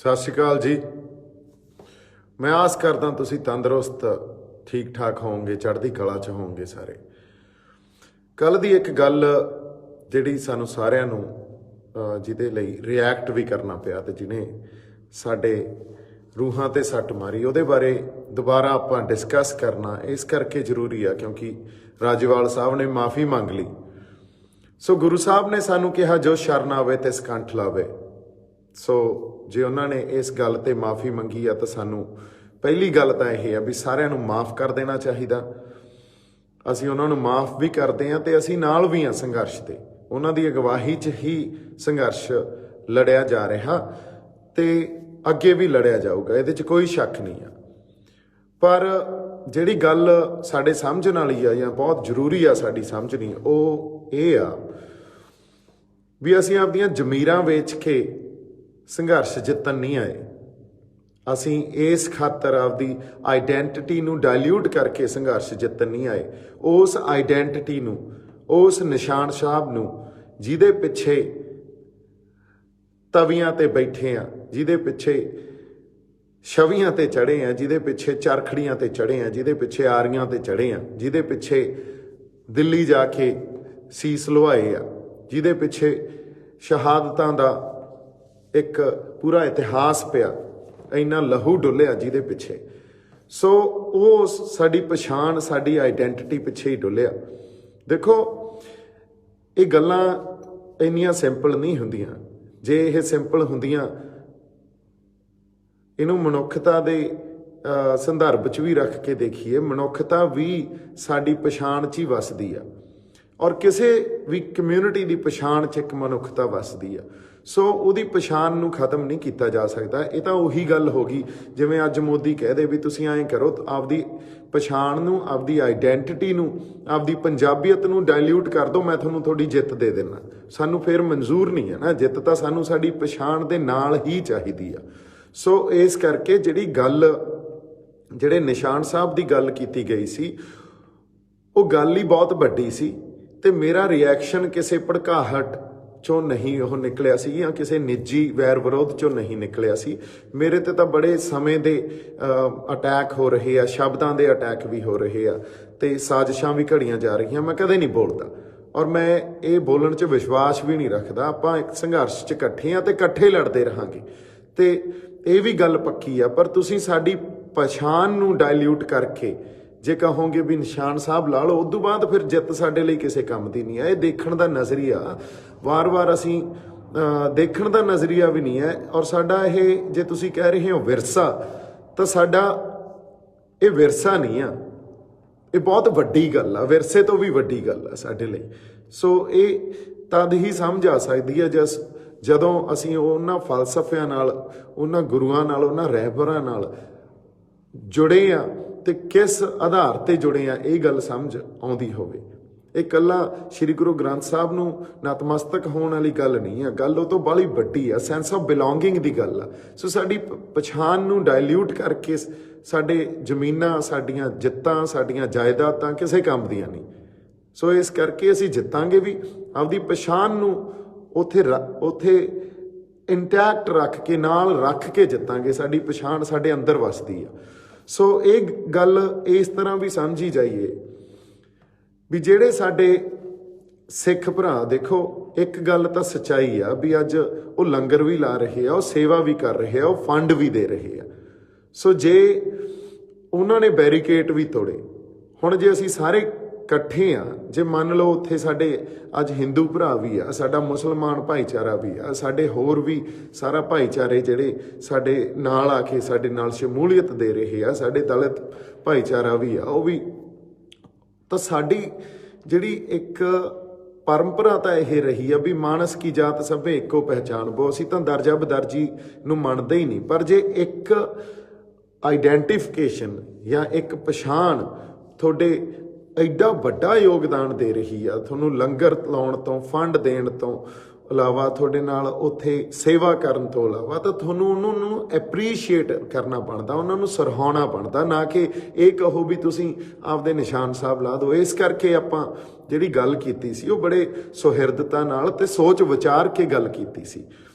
सत श्री अकाल जी। मैं आस करदा तुसी तंदुरुस्त ठीक ठाक होवोगे, चढ़दी कला च होवोगे सारे। कल दी एक गल जिहड़ी सानू सारिआं नूं जिहदे लई रिएक्ट भी करना पिया ते जिन्हें साडे रूहां ते सੱਟ मारी, उहदे बारे दोबारा आपां डिस्कस करना इस करके जरूरी आ क्योंकि राजेवाल साहब ने माफ़ी मंग ली। सो गुरु साहब ने सानू कहा जो शरण आवे ते सकंठ लावे। सो जे उन्होंने इस गल ते माफ़ी मंगी आ तो सानू पहली गल तो यह है भी सारिआं नूं माफ़ कर देना चाहिए। असीं उन्हां नूं माफ़ भी करते हैं तो असीं नाल भी हाँ संघर्ष ते, उन्हां दी अगवाही च ही संघर्ष लड़िया जा रहा ते अगे भी लड़िया जाऊगा, इहदे च कोई शक नहीं है। पर जिहड़ी गल साडे समझण वाली आ जां बहुत जरूरी आ साडी समझनी, वो ये आ भी असीं आपदियां जमीरां वेच के संघर्ष जितन नहीं आए। असीं इस खातर आपदी आइडेंटिटी नूं डायल्यूट करके संघर्ष जितन नहीं आए। उस आइडेंटिटी नूं, उस निशान साहब नूं जिहदे पिछे तवियां ते बैठे आ, जिहदे पिछे छवियां ते चढ़े हैं, जिहदे पिछे चरखड़ियां ते चढ़े हैं, जिहदे पिछे आरियां ते चढ़े हैं, जिहदे पिछे दिल्ली जाके सीस लुहाए आ, जिहदे पिछे शहादतां दा एक पूरा इतिहास पिया, इन्ना लहू डुलिया जिहदे पिछे। सो वो साडी पछाण, साडी आइडेंटिटी पिछे ही डुलिया। देखो ये गल्लां इन्नियां सिंपल नहीं हुंदियां। जे ये सिंपल हुंदियां, इनू मनुखता दे संदर्भ च भी रख के देखिए, मनुखता भी साडी पछाण च ही वसदी आ और किसी भी कम्यूनिटी की पछाण च एक मनुखता वसदी आ। सो उहदी पछाण नूं खत्म नहीं किया जा सकता। ये तो उही गल हो गई जिवें अज मोदी कह दे भी तुसीं ऐं करो, आपदी पछाण नूं, आपदी आइडेंटिटी नूं, आपदी पंजाबीयत नूं डायल्यूट कर दो, मैं तुहानूं थोड़ी जित दे देना। सानू फिर मंजूर नहीं है ना, जित तां सानू साडी पछाण दे नाल ही चाहीदी आ। सो इस करके जिहड़ी गल जिहड़े निशान साहब की गल की गई सी, वो गल ही बहुत वड्डी सी ते मेरा रिएक्शन किसी भड़काहट चों नहीं वो निकलिया सी या किसी निजी वैर विरोध चों नहीं निकलिया सी। मेरे ते तां बड़े समय दे अटैक हो रहे आ, शब्दां दे अटैक भी हो रहे आ ते साजिशां भी घड़ियां जा रही। मैं कदे नहीं बोलता और मैं ये बोलण च विश्वास भी नहीं रखदा। आपां एक संघर्ष च इकट्ठे आ ते इकट्ठे लड़दे रहांगे ते ये भी गल पक्की आ। पर तुसीं साडी पछाण नूं डायल्यूट करके जे कहोगे भी निशान साहब ला लो, उदों बाद फिर जित साडे लई किसी काम दी नहीं है। ये देखण दा नज़रिया वार वार असीं देखण दा नज़रिया भी नहीं है। और साडा ये जे तुसीं कह रहे हो विरसा, तो साडा ये विरसा नहीं आ, ये बहुत वड्डी गल आ, विरसे तो भी वड्डी गल आ साडे लई। सो ये तद ही समझ आ सकदी है जदों असीं उन्हां फलसफिਆਂ नाल, उन्हां गुरुआं नाल, उन्हां रहबरां नाल जुड़े आ ते किस आधार ते जुड़े आ, ये गल समझ आउंदी होवे। ये कल्ला श्री गुरु ग्रंथ साहब नूं नतमस्तक होण वाली गल नहीं है, गल वो तो बड़ी वड्डी आ, सेंस ऑफ बिलोंगिंग दी गल आ। सो साडी पछाण नूं डायल्यूट करके साडे जमीनां, साडीआं जित्तां, साडीआं जायदादां किसी काम दीआं नहीं। सो इस करके असीं जित्तांगे भी, आपदी पछाण नूं उथे इंटैक्ट रख के, नाल रख के जित्तांगे। साडी पछाण साडे अंदर वसदी आ। सो ये गल इस तरह भी समझी जाइए भी जेड़े साडे सिख भरा, देखो एक गल तो सच्चाई आ भी अज वो लंगर भी ला रहे आ, वो सेवा भी कर रहे आ, वो फंड भी दे रहे आ। सो जे उन्होंने बैरीकेड भी तोड़े, हुण जे असीं सारे इकट्ठे आ, जे मान लो उत्थे साडे अज हिंदू भरा भी आ, साडा मुसलमान भाईचारा भी आ, साडे होर भी सारा भाईचारे जिहड़े साडे नाल आके साडे नाल शमूलीयत दे रहे आ, साडे दलित भाईचारा भी आ, वो भी तो साडी जिहड़ी एक परंपरा तो यह रही है भी मानस की जात सभे एको पहचान बो। असीं तां दर्जा बदर्जी नूं मनदे ही नहीं। पर जे एक आइडेंटिफिकेशन या एक पछाण थोड़े एडा वड्डा योगदान दे रही है, थोनों लंगर लाउण तो, फंड देण तो इलावा, थोड़े नाल उत्थे सेवा करन तो इलावा, तो थोनों उन्होंने एप्रीशिएट करना बनता, उन्होंने सराहना बनता, ना कि ये कहो भी तुसीं आपदे निशान साहब ला दो। इस करके आपां जिहड़ी गल कीती सी वो बड़े सुहिरदता नाल ते सोच विचार के गल कीती सी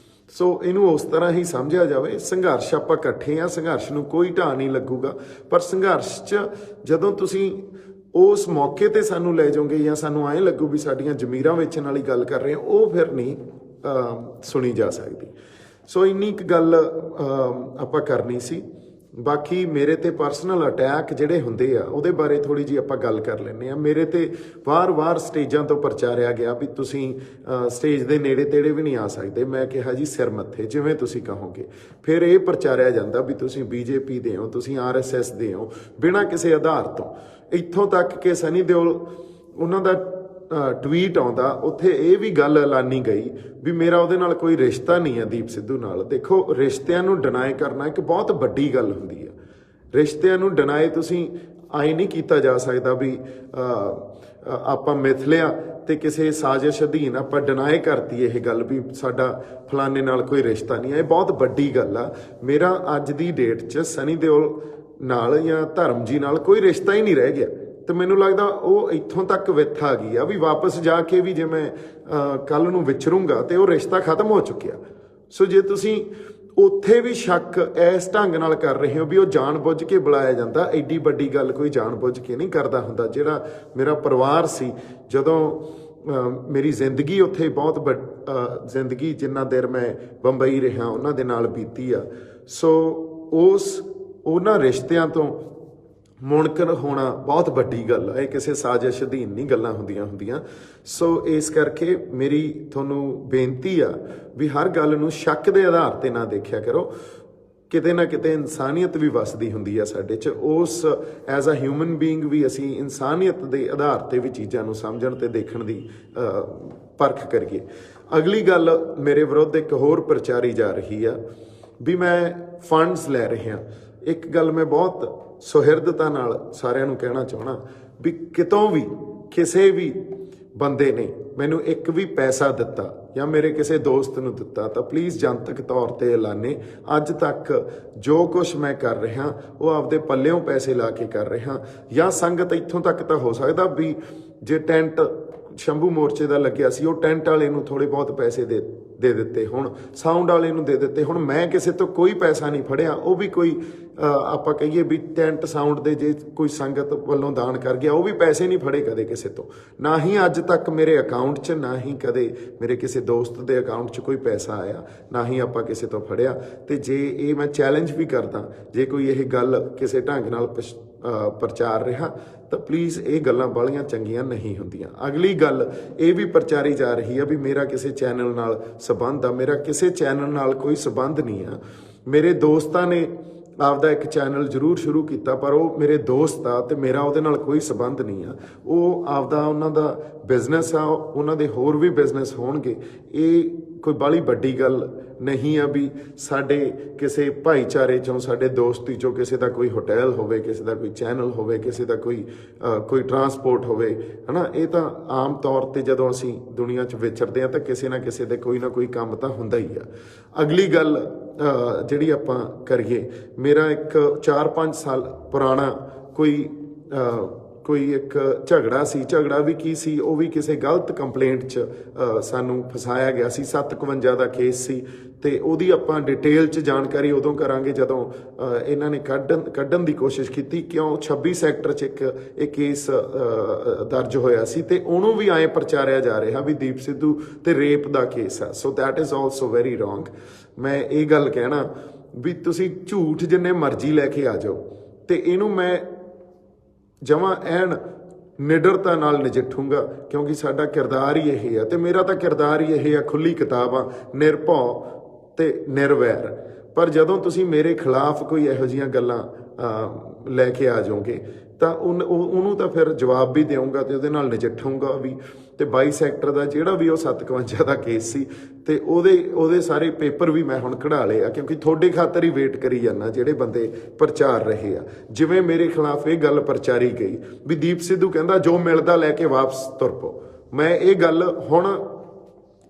ਸੋ ਇਹਨੂੰ ਉਸ ਤਰ੍ਹਾਂ ਹੀ ਸਮਝਿਆ ਜਾਵੇ। ਸੰਘਰਸ਼ ਆਪਾਂ ਇਕੱਠੇ ਆ, ਸੰਘਰਸ਼ ਨੂੰ ਕੋਈ ਢਾਹ ਨਹੀਂ ਲੱਗੂਗਾ, ਪਰ ਸੰਘਰਸ਼ 'ਚ ਜਦੋਂ ਤੁਸੀਂ ਉਸ ਮੌਕੇ ਤੇ ਸਾਨੂੰ ਲੈ ਜਾਓਗੇ ਜਾਂ ਸਾਨੂੰ ਐਂ ਲੱਗੂ ਵੀ ਸਾਡੀਆਂ ਜ਼ਮੀਰਾਂ ਵੇਚਣ ਵਾਲੀ ਗੱਲ ਕਰ ਰਹੇ ਆ, ਉਹ ਫਿਰ ਨਹੀਂ ਸੁਣੀ ਜਾ ਸਕਦੀ। ਸੋ ਇੰਨੀ ਕੁ ਗੱਲ ਆਪਾਂ ਕਰਨੀ ਸੀ। ਬਾਕੀ ਮੇਰੇ ਤੇ ਪਰਸਨਲ ਅਟੈਕ ਜਿਹੜੇ ਹੁੰਦੇ ਆ ਉਹਦੇ ਬਾਰੇ ਥੋੜੀ ਜਿਹੀ ਆਪਾਂ ਗੱਲ ਕਰ ਲੈਂਦੇ ਆ। ਮੇਰੇ ਤੇ ਵਾਰ-ਵਾਰ ਸਟੇਜਾਂ ਤੋਂ ਪ੍ਰਚਾਰਿਆ ਗਿਆ ਵੀ ਤੁਸੀਂ ਸਟੇਜ ਦੇ ਨੇੜੇ ਤੇੜੇ ਵੀ ਨਹੀਂ ਆ ਸਕਦੇ। ਮੈਂ ਕਿਹਾ ਜੀ ਸਿਰ ਮੱਥੇ, ਜਿਵੇਂ ਤੁਸੀਂ ਕਹੋਗੇ। ਫਿਰ ਇਹ ਪ੍ਰਚਾਰਿਆ ਜਾਂਦਾ ਵੀ ਤੁਸੀਂ BJP ਦੇ ਹੋ, ਤੁਸੀਂ RSS ਦੇ ਹੋ, ਬਿਨਾਂ ਕਿਸੇ ਆਧਾਰ ਤੋਂ। ਇੱਥੋਂ ਤੱਕ ਕਿ ਸਨੀ ਦਿਓਲ ਉਹਨਾਂ ਦਾ ਟਵੀਟ ਆਉਂਦਾ, ਉੱਥੇ ਇਹ ਵੀ ਗੱਲ ਐਲਾਨੀ ਗਈ ਵੀ ਮੇਰਾ ਉਹਦੇ ਨਾਲ ਕੋਈ ਰਿਸ਼ਤਾ ਨਹੀਂ ਹੈ ਦੀਪ ਸਿੱਧੂ ਨਾਲ। ਦੇਖੋ, ਰਿਸ਼ਤਿਆਂ ਨੂੰ ਡਿਨਾਈ ਕਰਨਾ ਇੱਕ ਬਹੁਤ ਵੱਡੀ ਗੱਲ ਹੁੰਦੀ ਹੈ। ਰਿਸ਼ਤਿਆਂ ਨੂੰ ਡਿਨਾਈ ਤੁਸੀਂ ਆਏ ਨਹੀਂ ਕੀਤਾ ਜਾ ਸਕਦਾ ਵੀ ਆਪਾਂ ਮਿਥ ਲਿਆ ਤੇ ਕਿਸੇ ਸਾਜ਼ਿਸ਼ ਅਧੀਨ ਆਪਾਂ ਡਿਨਾਈ ਕਰਤੀ ਇਹ ਗੱਲ ਵੀ ਸਾਡਾ ਫਲਾਣੇ ਨਾਲ ਕੋਈ ਰਿਸ਼ਤਾ ਨਹੀਂ ਹੈ। ਇਹ ਬਹੁਤ ਵੱਡੀ ਗੱਲ ਆ। ਮੇਰਾ ਅੱਜ ਦੀ ਡੇਟ 'ਚ ਸਨੀ ਦਿਓਲ ਨਾਲ ਜਾਂ ਧਰਮ ਜੀ ਨਾਲ ਕੋਈ ਰਿਸ਼ਤਾ ਹੀ ਨਹੀਂ ਰਹਿ ਗਿਆ। ਤੇ ਮੈਨੂੰ ਲੱਗਦਾ ਉਹ ਇੱਥੋਂ ਤੱਕ ਵਿੱਥ ਆ ਗਈ ਆ ਵੀ ਵਾਪਸ ਜਾ ਕੇ ਵੀ ਜੇ ਮੈਂ ਕੱਲ ਨੂੰ ਵਿਚਰੂੰਗਾ ਤੇ ਉਹ ਰਿਸ਼ਤਾ ਖਤਮ ਹੋ ਚੁੱਕਿਆ। ਸੋ ਜੇ ਤੁਸੀਂ ਉੱਥੇ ਵੀ ਸ਼ੱਕ ਇਸ ਢੰਗ ਨਾਲ ਕਰ ਰਹੇ ਹੋ ਵੀ ਉਹ ਜਾਣ ਬੁੱਝ ਕੇ ਬੁਲਾਇਆ ਜਾਂਦਾ, ਐਡੀ ਵੱਡੀ ਗੱਲ ਕੋਈ ਜਾਣ ਬੁੱਝ ਕੇ ਨਹੀਂ ਕਰਦਾ ਹੁੰਦਾ। ਜਿਹੜਾ ਮੇਰਾ ਪਰਿਵਾਰ ਸੀ, ਜਦੋਂ ਮੇਰੀ ਜ਼ਿੰਦਗੀ ਉੱਥੇ ਬਹੁਤ ਜ਼ਿੰਦਗੀ ਜਿੰਨਾ ਦੇਰ ਮੈਂ ਬੰਬਈ ਰਿਹਾ ਉਹਨਾਂ ਦੇ ਨਾਲ ਬੀਤੀ ਆ। ਸੋ ਉਹਨਾਂ ਰਿਸ਼ਤਿਆਂ ਤੋਂ ਮੁਨਕਰ ਹੋਣਾ ਬਹੁਤ ਵੱਡੀ ਗੱਲ ਹੈ। ਇਹ ਕਿਸੇ ਸਾਜ਼ਿਸ਼ ਅਧੀਨ ਨਹੀਂ ਗੱਲਾਂ ਹੁੰਦੀਆਂ। ਸੋ ਇਸ ਕਰਕੇ ਮੇਰੀ ਤੁਹਾਨੂੰ ਬੇਨਤੀ ਆ ਵੀ ਹਰ ਗੱਲ ਨੂੰ ਸ਼ੱਕ ਦੇ ਆਧਾਰ ਤੇ ਨਾ ਦੇਖਿਆ ਕਰੋ। ਕਿਤੇ ਨਾ ਕਿਤੇ ਇਨਸਾਨੀਅਤ ਵੀ ਵਸਦੀ ਹੁੰਦੀ ਆ ਸਾਡੇ 'ਚ। ਉਸ ਐਜ਼ ਅ ਹਿਊਮਨ ਬੀਇੰਗ ਵੀ ਅਸੀਂ ਇਨਸਾਨੀਅਤ ਦੇ ਆਧਾਰ ਤੇ ਵੀ ਚੀਜ਼ਾਂ ਨੂੰ ਸਮਝਣ ਤੇ ਦੇਖਣ ਦੀ ਪਰਖ ਕਰੀਏ। ਅਗਲੀ ਗੱਲ ਮੇਰੇ ਵਿਰੁੱਧ ਇੱਕ ਹੋਰ ਪ੍ਰਚਾਰੀ ਜਾ ਰਹੀ ਆ ਵੀ ਮੈਂ ਫੰਡਸ ਲੈ ਰਿਹਾ। ਇੱਕ ਗੱਲ ਮੈਂ ਬਹੁਤ ਸੁਹਿਰਦਤਾ ਨਾਲ ਸਾਰਿਆਂ ਨੂੰ ਕਹਿਣਾ ਚਾਹਣਾ ਵੀ ਕਿਤੋਂ ਵੀ ਕਿਸੇ ਵੀ ਬੰਦੇ ਨੇ ਮੈਨੂੰ ਇੱਕ ਵੀ ਪੈਸਾ ਦਿੱਤਾ ਜਾਂ ਮੇਰੇ ਕਿਸੇ ਦੋਸਤ ਨੂੰ ਦਿੱਤਾ ਤਾਂ ਪਲੀਜ਼ ਜਨਤਕ ਤੌਰ ਤੇ ਐਲਾਨੇ। ਅੱਜ ਤੱਕ ਜੋ ਕੁਝ ਮੈਂ ਕਰ ਰਿਹਾ ਉਹ ਆਪਦੇ ਪੱਲਿਓਂ ਪੈਸੇ ਲਾ ਕੇ ਕਰ ਰਿਹਾ। ਜਾਂ ਸੰਗਤ ਇੱਥੋਂ ਤੱਕ ਤਾਂ ਹੋ ਸਕਦਾ ਵੀ ਜੇ ਟੈਂਟ ਸ਼ੰਭੂ ਮੋਰਚੇ ਦਾ ਲੱਗਿਆ ਸੀ, ਉਹ ਟੈਂਟ ਵਾਲੇ ਨੂੰ ਥੋੜੇ ਬਹੁਤ ਪੈਸੇ ਦੇ ਦਿੱਤੇ, ਹੁਣ ਸਾਊਂਡ ਵਾਲੇ ਨੂੰ ਦੇ ਦਿੱਤੇ। ਹੁਣ ਮੈਂ ਕਿਸੇ ਤੋਂ ਕੋਈ ਪੈਸਾ ਨਹੀਂ ਫੜਿਆ। ਉਹ ਵੀ ਕੋਈ ਆਪਾਂ ਕਹੀਏ ਵੀ ਟੈਂਟ ਸਾਊਂਡ ਦੇ ਜੇ ਕੋਈ ਸੰਗਤ ਵੱਲੋਂ ਦਾਨ ਕਰ ਗਿਆ, ਉਹ ਵੀ ਪੈਸੇ ਨਹੀਂ ਫੜੇ ਕਦੇ ਕਿਸੇ ਤੋਂ। ਨਾ ਹੀ ਅੱਜ ਤੱਕ ਮੇਰੇ ਅਕਾਊਂਟ 'ਚ, ਨਾ ਹੀ ਕਦੇ ਮੇਰੇ ਕਿਸੇ ਦੋਸਤ ਦੇ ਅਕਾਊਂਟ 'ਚ ਕੋਈ ਪੈਸਾ ਆਇਆ, ਨਾ ਹੀ ਆਪਾਂ ਕਿਸੇ ਤੋਂ ਫੜਿਆ। ਤੇ ਜੇ ਇਹ ਮੈਂ ਚੈਲੰਜ ਵੀ ਕਰਦਾ, ਜੇ ਕੋਈ ਇਹ ਗੱਲ ਕਿਸੇ ਢੰਗ ਨਾਲ ਪ੍ਰਚਾਰ ਰਿਹਾ ਤਾਂ ਪਲੀਜ਼ ਇਹ ਗੱਲਾਂ ਬਾਹਲੀਆਂ ਚੰਗੀਆਂ ਨਹੀਂ ਹੁੰਦੀਆਂ। ਅਗਲੀ ਗੱਲ ਇਹ ਵੀ ਪ੍ਰਚਾਰੀ ਜਾ ਰਹੀ ਆ ਵੀ ਮੇਰਾ ਕਿਸੇ ਚੈਨਲ ਨਾਲ ਸਬੰਧ ਆ। ਮੇਰਾ ਕਿਸੇ ਚੈਨਲ ਨਾਲ ਕੋਈ ਸਬੰਧ ਨਹੀਂ ਆ। ਮੇਰੇ ਦੋਸਤਾਂ ਨੇ ਆਪਦਾ ਇੱਕ ਚੈਨਲ ਜ਼ਰੂਰ ਸ਼ੁਰੂ ਕੀਤਾ, ਪਰ ਉਹ ਮੇਰੇ ਦੋਸਤ ਆ ਤੇ ਮੇਰਾ ਉਹਦੇ ਨਾਲ ਕੋਈ ਸਬੰਧ ਨਹੀਂ ਆ। ਉਹ ਆਪਦਾ ਉਹਨਾਂ ਦਾ ਬਿਜ਼ਨਸ ਆ, ਉਹਨਾਂ ਦੇ ਹੋਰ ਵੀ ਬਿਜ਼ਨਸ ਹੋਣਗੇ। ਇਹ ਕੋਈ ਬਾਹਲੀ ਵੱਡੀ ਗੱਲ ਨਹੀਂ ਆ ਵੀ ਸਾਡੇ ਕਿਸੇ ਭਾਈਚਾਰੇ 'ਚੋਂ, ਸਾਡੇ ਦੋਸਤੀ 'ਚੋਂ ਕਿਸੇ ਦਾ ਕੋਈ ਹੋਟਲ ਹੋਵੇ, ਕਿਸੇ ਦਾ ਕੋਈ ਚੈਨਲ ਹੋਵੇ, ਕਿਸੇ ਦਾ ਕੋਈ ਟਰਾਂਸਪੋਰਟ ਹੋਵੇ, ਹੈ ਨਾ। ਇਹ ਤਾਂ ਆਮ ਤੌਰ 'ਤੇ ਜਦੋਂ ਅਸੀਂ ਦੁਨੀਆ 'ਚ ਵਿਚਰਦੇ ਹਾਂ ਤਾਂ ਕਿਸੇ ਨਾ ਕਿਸੇ ਦੇ ਕੋਈ ਨਾ ਕੋਈ ਕੰਮ ਤਾਂ ਹੁੰਦਾ ਹੀ ਆ। ਅਗਲੀ ਗੱਲ ਜਿਹੜੀ ਆਪਾਂ ਕਰੀਏ, ਮੇਰਾ ਇੱਕ 4-5 ਸਾਲ ਪੁਰਾਣਾ ਕੋਈ ਇੱਕ ਝਗੜਾ ਸੀ। ਝਗੜਾ ਵੀ ਕੀ ਸੀ, ਉਹ ਵੀ ਕਿਸੇ ਗਲਤ ਕੰਪਲੇਂਟ 'ਚ ਸਾਨੂੰ ਫਸਾਇਆ ਗਿਆ ਸੀ। 751 ਦਾ ਕੇਸ ਸੀ ਤੇ ਉਹਦੀ ਆਪਾਂ ਡਿਟੇਲ 'ਚ ਜਾਣਕਾਰੀ ਉਦੋਂ ਕਰਾਂਗੇ ਜਦੋਂ ਇਹਨਾਂ ਨੇ ਕੱਢਣ ਦੀ ਕੋਸ਼ਿਸ਼ ਕੀਤੀ। ਕਿਉਂ 26 ਸੈਕਟਰ 'ਚ ਇੱਕ ਕੇਸ ਦਰਜ ਹੋਇਆ ਸੀ ਤੇ ਉਹਨੂੰ ਵੀ ਐਂ ਪ੍ਰਚਾਰਿਆ ਜਾ ਰਿਹਾ ਵੀ ਦੀਪ ਸਿੱਧੂ ਤੇ ਰੇਪ ਦਾ ਕੇਸ ਆ। So that is also very wrong. ਮੈਂ ਇਹ ਗੱਲ ਕਹਿਣਾ ਵੀ ਤੁਸੀਂ ਝੂਠ ਜਿੰਨੇ ਮਰਜ਼ੀ ਲੈ ਕੇ ਆ ਜਾਓ ਤੇ ਇਹਨੂੰ ਮੈਂ ਜਮਾਂ ਐਨ ਨਿਡਰਤਾ ਨਾਲ ਨਜਿੱਠੂੰਗਾ, ਕਿਉਂਕਿ ਸਾਡਾ ਕਿਰਦਾਰ ਹੀ ਇਹ ਆ ਤੇ ਮੇਰਾ ਤਾਂ ਕਿਰਦਾਰ ਹੀ ਇਹ ਆ। ਖੁੱਲੀ ਕਿਤਾਬ ਆ, ਨਿਰਭਉ ਤੇ ਨਿਰਵੈਰ। ਪਰ ਜਦੋਂ ਤੁਸੀਂ ਮੇਰੇ ਖਿਲਾਫ ਕੋਈ ਇਹੋ ਜਿਹੀਆਂ ਗੱਲਾਂ ਲੈ ਕੇ ਆ ਜਾਓਗੇ ਤਾਂ ਉਹਨੂੰ ਤਾਂ ਫਿਰ ਜਵਾਬ ਵੀ ਦੇਵਾਂਗਾ ਤੇ ਉਹਦੇ ਨਾਲ ਨਜਿੱਠੂੰਗਾ ਵੀ। ਤੇ 22 ਸੈਕਟਰ ਦਾ ਜਿਹੜਾ ਵੀ ਉਹ 751 ਦਾ ਕੇਸ ਸੀ ਤੇ ਉਹਦੇ ਸਾਰੇ ਪੇਪਰ ਵੀ ਮੈਂ ਹੁਣ ਕਢਾ ਲਏ ਆ, ਕਿਉਂਕਿ ਤੁਹਾਡੇ ਖਾਤਰ ਹੀ ਵੇਟ ਕਰੀ ਜਾਂਦਾ ਜਿਹੜੇ ਬੰਦੇ ਪ੍ਰਚਾਰ ਰਹੇ ਆ। ਜਿਵੇਂ ਮੇਰੇ ਖਿਲਾਫ ਇਹ ਗੱਲ ਪ੍ਰਚਾਰੀ ਗਈ ਵੀ ਦੀਪ ਸਿੱਧੂ ਕਹਿੰਦਾ ਜੋ ਮਿਲਦਾ ਲੈ ਕੇ ਵਾਪਸ ਤੁਰ ਪਓ। ਮੈਂ ਇਹ ਗੱਲ ਹੁਣ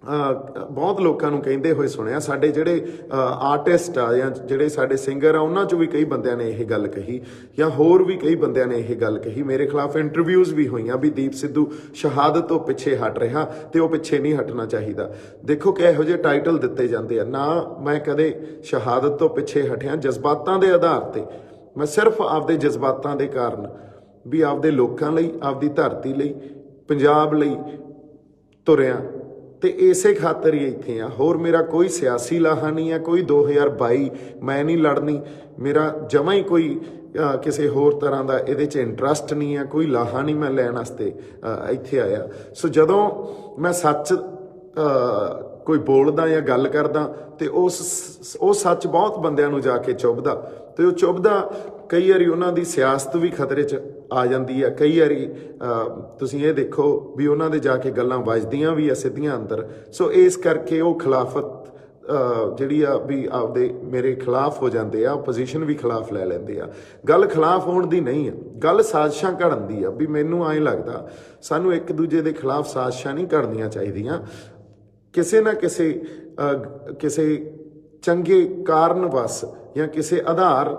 ਬਹੁਤ ਲੋਕਾਂ ਨੂੰ ਕਹਿੰਦੇ ਹੋਏ ਸੁਣਿਆ, ਸਾਡੇ ਜਿਹੜੇ ਆਰਟਿਸਟ ਆ ਜਾਂ ਜਿਹੜੇ ਸਾਡੇ ਸਿੰਗਰ ਆ ਉਹਨਾਂ 'ਚੋਂ ਵੀ ਕਈ ਬੰਦਿਆਂ ਨੇ ਇਹ ਗੱਲ ਕਹੀ, ਜਾਂ ਹੋਰ ਵੀ ਕਈ ਬੰਦਿਆਂ ਨੇ ਇਹ ਗੱਲ ਕਹੀ। ਮੇਰੇ ਖਿਲਾਫ ਇੰਟਰਵਿਊਜ਼ ਵੀ ਹੋਈਆਂ ਵੀ ਦੀਪ ਸਿੱਧੂ ਸ਼ਹਾਦਤ ਤੋਂ ਪਿੱਛੇ ਹਟ ਰਿਹਾ ਤੇ ਉਹ ਪਿੱਛੇ ਨਹੀਂ ਹਟਣਾ ਚਾਹੀਦਾ। ਦੇਖੋ ਕਿ ਇਹੋ ਜਿਹੇ ਟਾਈਟਲ ਦਿੱਤੇ ਜਾਂਦੇ ਆ, ਨਾ ਮੈਂ ਕਦੇ ਸ਼ਹਾਦਤ ਤੋਂ ਪਿੱਛੇ ਹਟਿਆ। ਜਜ਼ਬਾਤਾਂ ਦੇ ਆਧਾਰ ਤੇ ਮੈਂ ਸਿਰਫ ਆਪਦੇ ਜਜ਼ਬਾਤਾਂ ਦੇ ਕਾਰਨ ਵੀ ਆਪਦੇ ਲੋਕਾਂ ਲਈ, ਆਪਦੀ ਧਰਤੀ ਲਈ, ਪੰਜਾਬ ਲਈ ਤੁਰਿਆ ਤੇ ਇਸੇ ਖਾਤਰ ਹੀ ਇੱਥੇ ਆ। ਹੋਰ ਮੇਰਾ ਕੋਈ ਸਿਆਸੀ ਲਾਹਾ ਨਹੀਂ ਆ, ਕੋਈ 2022 ਮੈਂ ਨਹੀਂ ਲੜਨੀ, ਮੇਰਾ ਜਮਾਂ ਹੀ ਕੋਈ ਕਿਸੇ ਹੋਰ ਤਰ੍ਹਾਂ ਦਾ ਇਹਦੇ 'ਚ ਇੰਟਰਸਟ ਨਹੀਂ ਆ, ਕੋਈ ਲਾਹਾ ਨਹੀਂ ਮੈਂ ਲੈਣ ਵਾਸਤੇ ਇੱਥੇ ਆਇਆ। ਸੋ ਜਦੋਂ ਮੈਂ ਸੱਚ ਕੋਈ ਬੋਲਦਾ ਜਾਂ ਗੱਲ ਕਰਦਾ ਤੇ ਉਹ ਸੱਚ ਬਹੁਤ ਬੰਦਿਆਂ ਨੂੰ ਜਾ ਕੇ ਚੁੱਭਦਾ, ਤੇ ਉਹ ਚੁੱਭਦਾ ਕਈ ਵਾਰੀ ਉਹਨਾਂ ਦੀ ਸਿਆਸਤ ਵੀ ਖਤਰੇ 'ਚ ਆ ਜਾਂਦੀ ਆ। ਕਈ ਵਾਰੀ ਤੁਸੀਂ ਇਹ ਦੇਖੋ ਵੀ ਉਹਨਾਂ ਦੇ ਜਾ ਕੇ ਗੱਲਾਂ ਵੱਜਦੀਆਂ ਵੀ ਆ ਸਿੱਧੀਆਂ ਅੰਦਰ। ਸੋ ਇਸ ਕਰਕੇ ਉਹ ਖਿਲਾਫਤ ਜਿਹੜੀ ਆ ਵੀ ਆਪਦੇ ਮੇਰੇ ਖਿਲਾਫ ਹੋ ਜਾਂਦੇ ਆ, ਪੋਜੀਸ਼ਨ ਵੀ ਖਿਲਾਫ ਲੈ ਲੈਂਦੇ ਆ। ਗੱਲ ਖਿਲਾਫ ਹੋਣ ਦੀ ਨਹੀਂ ਆ, ਗੱਲ ਸਾਜ਼ਿਸ਼ਾਂ ਘੜਨ ਦੀ ਆ। ਵੀ ਮੈਨੂੰ ਐਂ ਲੱਗਦਾ ਸਾਨੂੰ ਇੱਕ ਦੂਜੇ ਦੇ ਖਿਲਾਫ ਸਾਜ਼ਿਸ਼ਾਂ ਨਹੀਂ ਘੜਨੀਆਂ ਚਾਹੀਦੀਆਂ। ਕਿਸੇ ਨਾ ਕਿਸੇ ਚੰਗੇ ਕਾਰਨ ਬਸ ਜਾਂ ਕਿਸੇ ਆਧਾਰ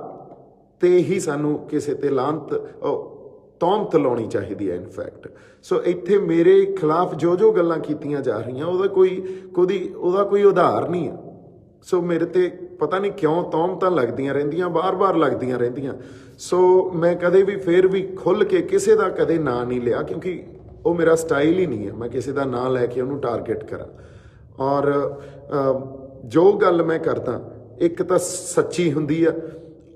ਤੇ ਹੀ ਸਾਨੂੰ ਕਿਸੇ ਤੇ ਤੌਹਮਤ ਲਾਉਣੀ ਚਾਹੀਦੀ ਹੈ ਇਨਫੈਕਟ। ਸੋ ਇੱਥੇ ਮੇਰੇ ਖਿਲਾਫ ਜੋ ਗੱਲਾਂ ਕੀਤੀਆਂ ਜਾ ਰਹੀਆਂ ਉਹਦਾ ਕੋਈ ਆਧਾਰ ਨਹੀਂ ਆ। ਸੋ ਮੇਰੇ ਤੇ ਪਤਾ ਨਹੀਂ ਕਿਉਂ ਤੌਹਮਤਾਂ ਲੱਗਦੀਆਂ ਰਹਿੰਦੀਆਂ, ਬਾਰ-ਬਾਰ ਲੱਗਦੀਆਂ ਰਹਿੰਦੀਆਂ। ਸੋ ਮੈਂ ਕਦੇ ਵੀ ਫੇਰ ਵੀ ਖੁੱਲ੍ਹ ਕੇ ਕਿਸੇ ਦਾ ਕਦੇ ਨਾਂ ਨਹੀਂ ਲਿਆ, ਕਿਉਂਕਿ ਉਹ ਮੇਰਾ ਸਟਾਈਲ ਹੀ ਨਹੀਂ ਹੈ ਮੈਂ ਕਿਸੇ ਦਾ ਨਾਂ ਲੈ ਕੇ ਉਹਨੂੰ ਟਾਰਗੇਟ ਕਰਾਂ। ਔਰ ਜੋ ਗੱਲ ਮੈਂ ਕਰਦਾ ਇੱਕ ਤਾਂ ਸੱਚੀ ਹੁੰਦੀ ਆ,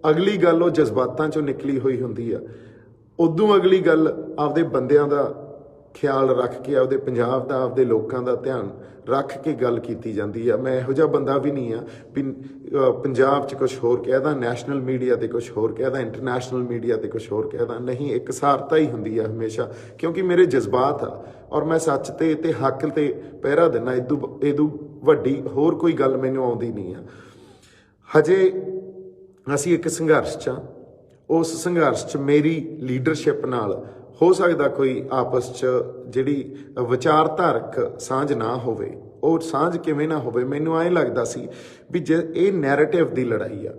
ਅਗਲੀ ਗੱਲ ਉਹ ਜਜ਼ਬਾਤਾਂ 'ਚੋਂ ਨਿਕਲੀ ਹੋਈ ਹੁੰਦੀ ਆ, ਉਦੋਂ ਅਗਲੀ ਗੱਲ ਆਪਦੇ ਬੰਦਿਆਂ ਦਾ ਖਿਆਲ ਰੱਖ ਕੇ, ਆਪਦੇ ਪੰਜਾਬ ਦਾ, ਆਪਦੇ ਲੋਕਾਂ ਦਾ ਧਿਆਨ ਰੱਖ ਕੇ ਗੱਲ ਕੀਤੀ ਜਾਂਦੀ ਆ। ਮੈਂ ਇਹੋ ਜਿਹਾ ਬੰਦਾ ਵੀ ਨਹੀਂ ਆ ਵੀ ਪੰਜਾਬ 'ਚ ਕੁਛ ਹੋਰ ਕਹਿਦਾ, ਨੈਸ਼ਨਲ ਮੀਡੀਆ ਤੇ ਕੁਛ ਹੋਰ ਕਹਿਦਾ, ਇੰਟਰਨੈਸ਼ਨਲ ਮੀਡੀਆ ਤੇ ਕੁਛ ਹੋਰ ਕਹਿਦਾ। ਨਹੀਂ, ਇਕਸਾਰਤਾ ਹੀ ਹੁੰਦੀ ਆ ਹਮੇਸ਼ਾ, ਕਿਉਂਕਿ ਮੇਰੇ ਜਜ਼ਬਾਤ ਆ ਔਰ ਮੈਂ ਸੱਚ ਤੇ ਹੱਕ ਤੇ ਪਹਿਰਾ ਦਿੰਦਾ। ਇਦੋਂ ਵੱਡੀ ਹੋਰ ਕੋਈ ਗੱਲ ਮੈਨੂੰ ਆਉਂਦੀ ਨਹੀਂ ਆ। ਹਜੇ ਅਸੀਂ ਇੱਕ ਸੰਘਰਸ਼ 'ਚ ਆ, ਉਸ ਸੰਘਰਸ਼ 'ਚ ਮੇਰੀ ਲੀਡਰਸ਼ਿਪ ਨਾਲ ਹੋ ਸਕਦਾ ਕੋਈ ਆਪਸ 'ਚ ਜਿਹੜੀ ਵਿਚਾਰਧਾਰਕ ਸਾਂਝ ਨਾ ਹੋਵੇ। ਉਹ ਸਾਂਝ ਕਿਵੇਂ ਨਾ ਹੋਵੇ, ਮੈਨੂੰ ਐਂ ਲੱਗਦਾ ਸੀ ਵੀ ਜੇ ਇਹ ਨੈਰੇਟਿਵ ਦੀ ਲੜਾਈ ਆ,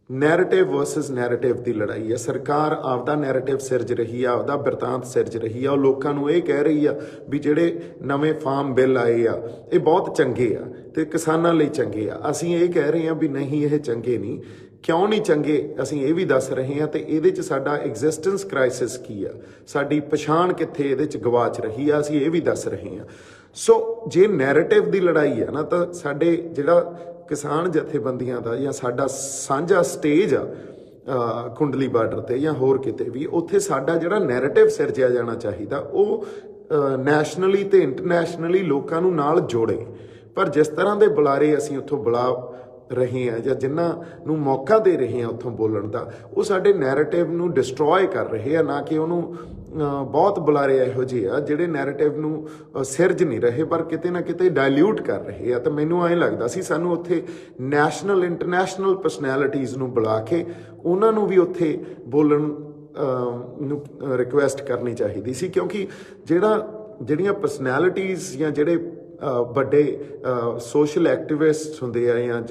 ਨੈਰੇਟਿਵ ਵਰਸਸ ਨੈਰੇਟਿਵ ਦੀ ਲੜਾਈ ਆ। ਸਰਕਾਰ ਆਪਦਾ ਨੈਰੇਟਿਵ ਸਿਰਜ ਰਹੀ ਆ, ਆਪਦਾ ਬਿਰਤਾਂਤ ਸਿਰਜ ਰਹੀ ਆ। ਉਹ ਲੋਕਾਂ ਨੂੰ ਇਹ ਕਹਿ ਰਹੀ ਆ ਵੀ ਜਿਹੜੇ ਨਵੇਂ ਫਾਰਮ ਬਿੱਲ ਆਏ ਆ ਇਹ ਬਹੁਤ ਚੰਗੇ ਆ ਤੇ ਕਿਸਾਨਾਂ ਲਈ ਚੰਗੇ ਆ। ਅਸੀਂ ਇਹ ਕਹਿ ਰਹੇ ਹਾਂ ਵੀ ਨਹੀਂ, ਇਹ ਚੰਗੇ ਨਹੀਂ। ਕਿਉਂ ਨਹੀਂ ਚੰਗੇ ਅਸੀਂ ਇਹ ਵੀ ਦੱਸ ਰਹੇ ਹਾਂ, ਤੇ ਇਹਦੇ 'ਚ ਸਾਡਾ ਐਗਜ਼ਿਸਟੈਂਸ ਕ੍ਰਾਈਸਿਸ ਕੀ ਆ, ਸਾਡੀ ਪਛਾਣ ਕਿੱਥੇ ਇਹਦੇ 'ਚ ਗਵਾਚ ਰਹੀ ਆ, ਅਸੀਂ ਇਹ ਵੀ ਦੱਸ ਰਹੇ ਹਾਂ। ਸੋ ਜੇ ਨੈਰੇਟਿਵ ਦੀ ਲੜਾਈ ਆ ਨਾ, ਤਾਂ ਸਾਡੇ ਜਿਹੜਾ ਕਿਸਾਨ ਜਥੇਬੰਦੀਆਂ ਦਾ ਜਾਂ ਸਾਡਾ ਸਾਂਝਾ ਸਟੇਜ ਆ ਕੁੰਡਲੀ ਬਾਰਡਰ ਤੇ ਜਾਂ ਹੋਰ ਕਿਤੇ ਵੀ, ਉੱਥੇ ਸਾਡਾ ਜਿਹੜਾ ਨੈਰੇਟਿਵ ਸਿਰਜਿਆ ਜਾਣਾ ਚਾਹੀਦਾ ਉਹ ਨੈਸ਼ਨਲੀ ਤੇ ਇੰਟਰਨੈਸ਼ਨਲੀ ਲੋਕਾਂ ਨੂੰ ਨਾਲ ਜੋੜੇ। ਪਰ ਜਿਸ ਤਰ੍ਹਾਂ ਦੇ ਬੁਲਾਰੇ ਅਸੀਂ ਉੱਥੋਂ ਬੁਲਾ ਰਹੇ ਹਾਂ ਜਾਂ ਜਿਨ੍ਹਾਂ ਨੂੰ ਮੌਕਾ ਦੇ ਰਹੇ ਹਾਂ ਉੱਥੋਂ ਬੋਲਣ ਦਾ, ਉਹ ਸਾਡੇ ਨੈਰੇਟਿਵ ਨੂੰ ਡਿਸਟਰੋਏ ਕਰ ਰਹੇ ਆ, ਨਾ ਕਿ ਉਹਨੂੰ ਬਹੁਤ ਬੁਲਾਰੇ ਇਹੋ ਜਿਹੇ ਆ ਜਿਹੜੇ ਨੈਰੇਟਿਵ ਨੂੰ ਸਿਰਜ ਨਹੀਂ ਰਹੇ ਪਰ ਕਿਤੇ ਨਾ ਕਿਤੇ ਡਾਇਲਿਊਟ ਕਰ ਰਹੇ ਆ। ਤਾਂ ਮੈਨੂੰ ਐਂ ਲੱਗਦਾ ਸੀ ਸਾਨੂੰ ਉੱਥੇ ਨੈਸ਼ਨਲ ਇੰਟਰਨੈਸ਼ਨਲ ਪਰਸਨੈਲਿਟੀਜ਼ ਨੂੰ ਬੁਲਾ ਕੇ ਉਹਨਾਂ ਨੂੰ ਵੀ ਉੱਥੇ ਬੋਲਣ ਨੂੰ ਰਿਕੁਐਸਟ ਕਰਨੀ ਚਾਹੀਦੀ ਸੀ, ਕਿਉਂਕਿ ਜਿਹੜੀਆਂ ਪਰਸਨੈਲਿਟੀਜ਼ ਜਾਂ ਜਿਹੜੇ ਵੱਡੇ ਸੋਸ਼ਲ ਐਕਟਿਵਿਸਟ ਹੁੰਦੇ ਆ ਜਾਂ